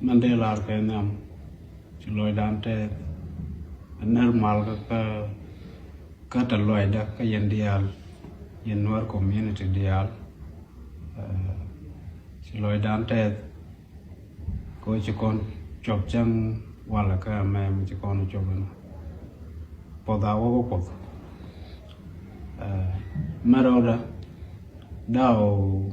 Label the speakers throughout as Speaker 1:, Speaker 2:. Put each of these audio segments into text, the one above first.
Speaker 1: Mandela cái nam chỉ lôi đan thế normal cái trả lời đó cái dân dial dân nuôi community dial chỉ lôi đan thế có chỉ con chụp chân hoặc là cái mẹ mình chỉ con chụp nó bỏ đào có bỏ mà rồi đó đào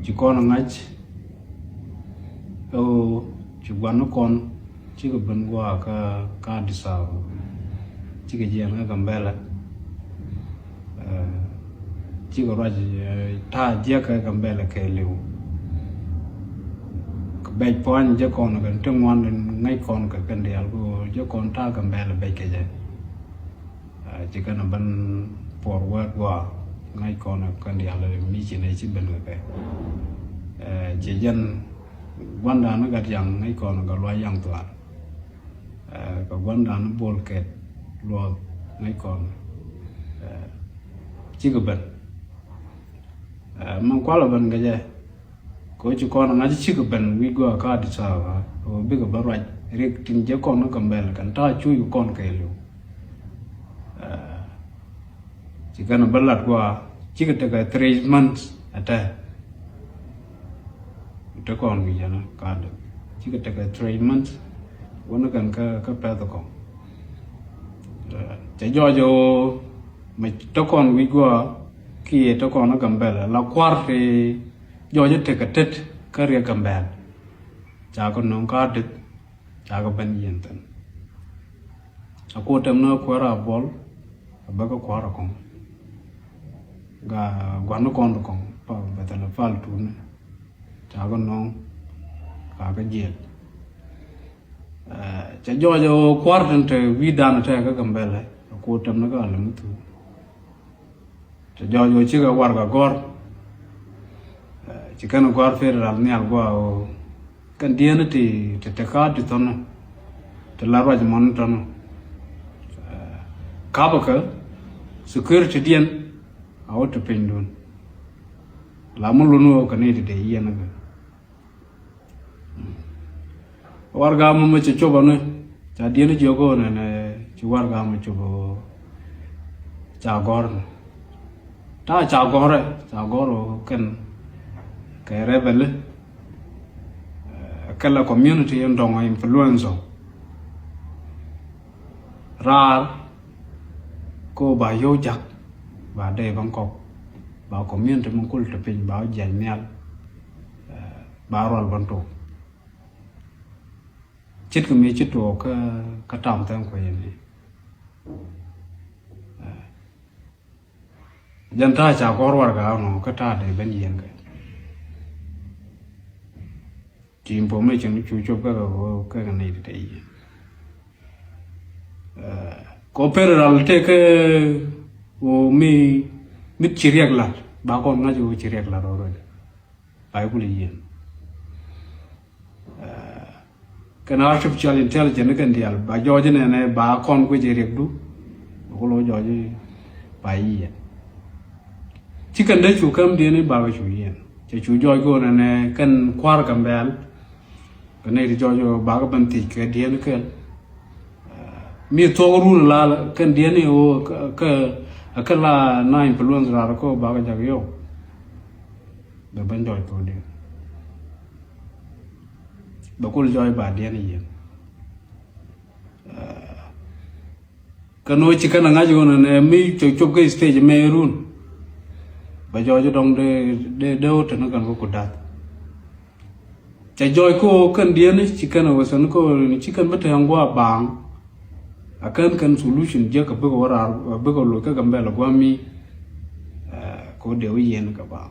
Speaker 1: chỉ con ngay chỉ quan nó con chỉ có bên qua cái đi sao chỉ cái gì nó cầm bè lại chỉ có ra tha chỉ cái cầm bè là cái liu cái bè point chỉ còn cái trong ngoan nên ngay còn cái điều của chỉ còn tha cầm bè là bè cái gì chỉ cần là bên forward qua ngay còn cái điều là mi chỉ này chỉ bên cái chỉ dân quan đàn nó gặt yang ngay còn có loài yang toàn có quan đàn nó bol kẹt loài ngay còn chỉ có bên mang quá là bên cái gì có chỉ còn nó chỉ có bên vi go cả đi sao biết có bao nhiêu riêng chính chỉ còn nó cầm bè là cảnh ta chui con cái luôn chỉ cần nó bắt lạt qua chỉ có cái 3 months ở đây nó còn bây giờ nó cả được chỉ có cái 3 months nó cần cái bé đó còn chỉ do mình nó còn bây giờ khi nó còn nó cầm bè là quát thì do cái tết cái riêng cầm bè chả còn nó cả được chả có bên gì hết aku tem nó quát ra ball bà có quát ra con gà quán nó con được con bảo bây giờ là phal tu nữa chả con nó cả cái gì chả do quát trên trời vi đàn trên cái cầm bè này cô tâm nó có làm thứ chả do chỉ có quát cả gor chỉ cần quát phải là nhà qua cái điện nó thì cả thì thôi thì là bao giờ món thôi cá bạc security điện áo chụp hình luôn làm một luôn cái này thì để yên nữa warga mà chỉ chụp vào nữa chả điện nó chiếu cô này chỉ warga mà chụp chả gor ta chả gor cần cái rebel cái là community yang dong influence ra cô bà vô chặt bà đây Bangkok bà community mong kul chụp hình bà giải nel bà rồi vận động chết cái mấy chết đồ cái trạm tăng của này dân ta chả có rồi cả nó cái ta để bên yên cái chỉ bố mấy chuyện chú chụp cái này để ý có federal thế cái mi chỉ riêng là bà con nó chỉ riêng là rồi bài của lý yên cái nào artificial intelligence cái điều bà do cho nên này bà con của chỉ riêng đủ có lối do chứ bài yên chỉ cần để chủ cam đi này bà với chủ yên chỉ chủ do cô này cần qua cầm bèn cái này thì cho bà cái bên thì cái điên cái mi to rule la kan dia ni o ka la na influence ra ko ba ga jagyo da ban joy to dia ba ko joy ba dia ni kan o chi kan nga jo na mi chop cái stage me run ba joy dong de do to na kan ko dat cha joy ko kan dia ni chi kan o san ko ni chi kan ba ta ngwa bang akan solution je ka bugo wara bugo lo ka gambe la gwami ko de yen ka ba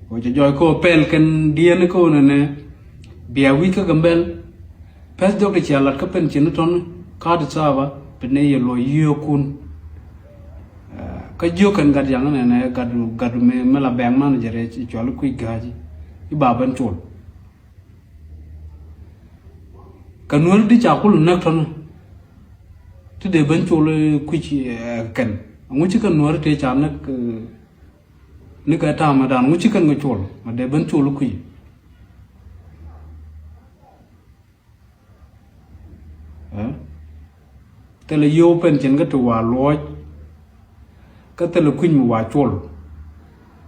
Speaker 1: ko je joy ko pel kan dien ko ne bia wi ka gambel pas dok de chalat ka pen chin ton ka de sawa pene ye lo yo kun ka jo kan gad yang ne gadu me la bang man jere ci chol ku gaji i ba ban chol kanul di chakul nak ton thì để bên chỗ là quy chỉ cần ngũ chỉ cần nói để chán nước cái tam mà đàn ngũ chỉ cần người chỗ mà để bên chỗ là quy te le yo pen chen ga tu wa lo ka te le kuin mu wa chol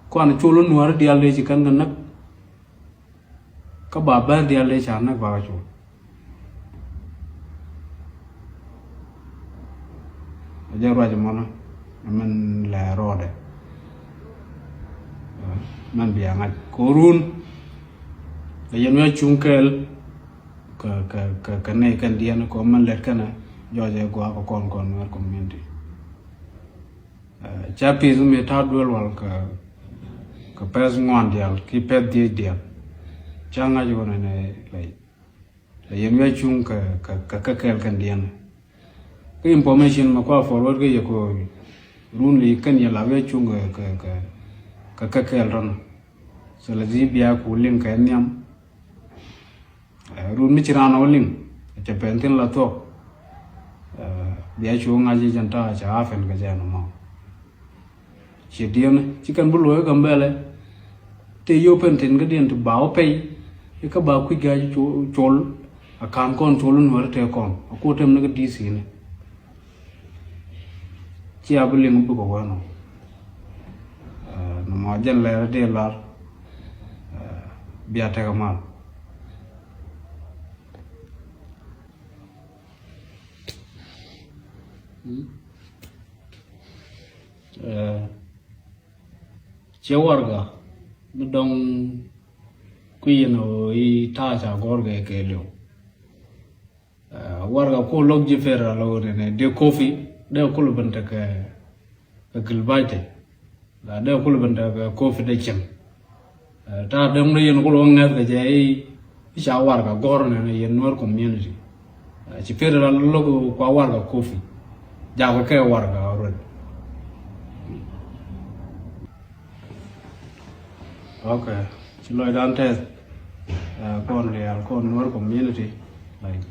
Speaker 1: ko an chol nu ar dia le chi kan ga nak ka ba ba dia le cha nak ba chol ja ro ja mona man la ro de man bi angat korun le yen wa chunkel ka ne kan dia na ko man let kana jo je gwa ko kon war community chapi zu me ta dwel wal ka pes ngon dial ki pet dia changa jo na ne le yen wa chung ka kel kan dia na cái information mà qua forward cái ko run li kan ya la we chung ka kel ron so la ji bia ku link ka nyam run mi chirana link cha pentin la to bia chu nga ji janta cha afen ka ja no ma chi dien chi kan bu lo ka mbele te yo pentin ka dien tu bao pe ka ba ku ga chol akan kon cholun war te kon ko tem na ka dc ne chi abuling bu ko wano no ma jan la de lar bia ta mal che warga dong kuino I ta cha gorge ke lo warga ko log je fera lo ne de coffee de ko lo banta ka gilbaite la de ko lo banta ka coffee de chem ta dong ne yen ko lo ngat ka je cha warga gor ne yen nor community ci fera lo ko warga coffee ja ko ke warga ro okay ci loy dan te kon real kon nor community like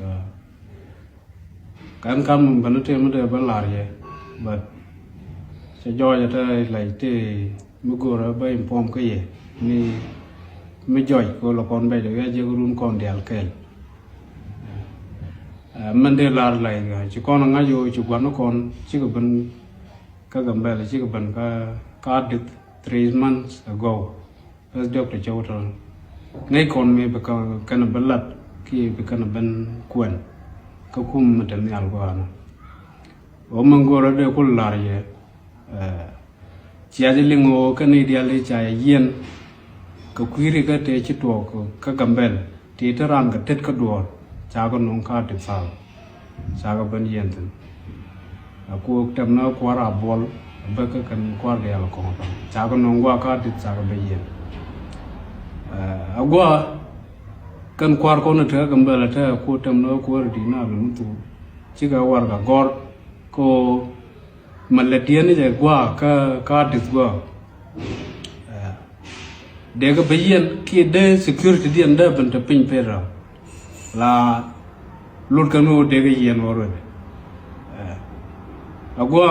Speaker 1: kan kam ban te mu de ban lar ye but se joy ta like te mu go ra ba impom ke ye mi joy ko lo kon be de je run kon dial kel man de lar like ci kon nga yo ci gwan kon ci ko ban ka gambele ci ko ban ka dit 3 months ago as doctor chawtal ngay kon me be kana balat ki be kana ban kwen ka kum tan yal ko ana o mangora de ko lar ye ci aje lingo kana diale cha yen ka kwiri ka te ci to ko ka gambel ti taran ka tet ka do cha ko non ka te fa cha ga ban yen tan aku tam na ko ra bol ba ka kan ko ga yal ko cha ko non wa ka te cha ga ba yen agwa kan kwar ko na ta gambala ta ko tam no ko di na lu tu ci ga war ga gor ko malatiyan je gwa ka dis gwa de ga bayen ki de security di anda ban ta pin pera la lut kan no de ga yen woro agwa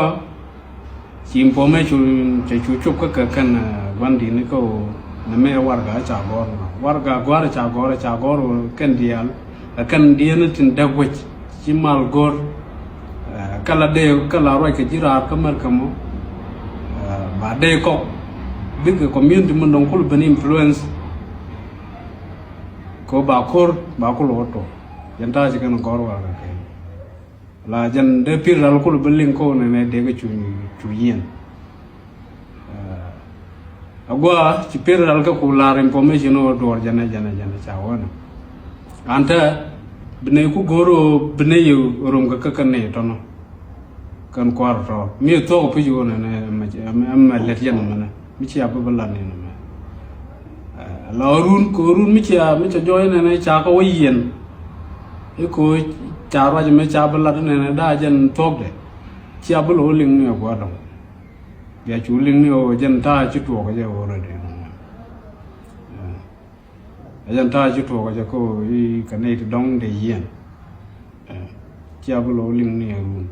Speaker 1: ci information ce chu ka kan bandi ni ko na me warga cha gor kan dial kan dian tin dagwech ci mal gor kala roy ke jira kamar kamo ba de ko big community mun don kul ban influence ko ba ko loto yanta ji kan gor warga ke la jan de pir dal kul belin ko ne de ga chu yen agwa ci peral ka ko lar information o dor jana chawana anta bne ku goro bne yu rom ka kan ne tono kan kwarto mi to ko pijo na ma let yan mana mi ci abba balla ne ma la run mi ci joy ne cha ko yen e ko chara je me cha balla ne da jan tok de ci abba lo ling ne ko dom ya chuling ni o janta chi to ga je ora de janta chi to ga ko I kanai dong de yen chi abulo ling ni ru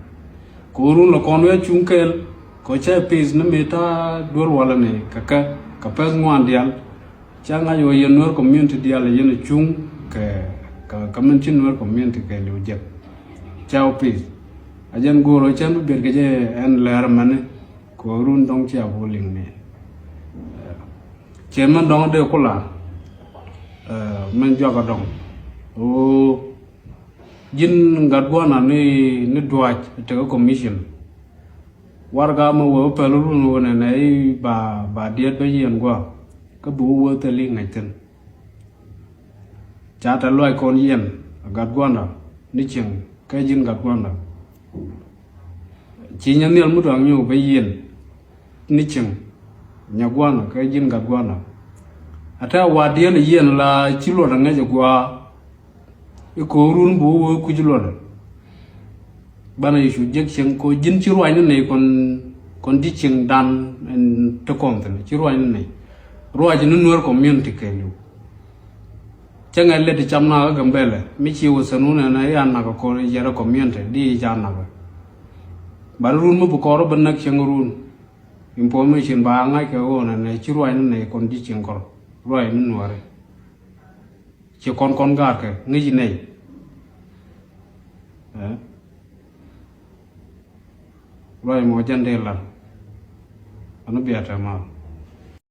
Speaker 1: ko ru lo kon we chunkel ko cha pes na meta dor wala ne ka pes ngwan dial cha nga yo yen nor community dial yen chung ka men chin nor community ke lo je chao pes ajan goro chan ber ke je en ler mane ko run dong chia boling ne chen man dong de kula men joga dong o jin gadwana ni duaj te commission warga ma wo pelurun wona nei ba diet ba yen gwa ka bu wo te li ngai ten cha ta loi kon yen gadwana ni ching ka jin gadwana chỉ nhân niệm một đoạn nhiều bây giờ nít chừng nhà quan cái dân gạt quan à theo hòa điên là yên là chỉ luật là ngay cho qua cái cố run bố của chỉ luật ban này chủ giấc chừng có dân chỉ loại này còn đi chừng đàn cho con thế chỉ loại này loại chỉ nuôi con miên thì cái luôn chẳng ai lấy đi chăm nào cái gambe là mấy chiều sớm này ăn nào có giờ có miên thì đi chăm nào barun mu bukoro benak chengrun information ba ngai ke ona ne chirwai ne kon di chengkor roi nuare che kon gar ke ngi nei roi mo jande la anu biata ma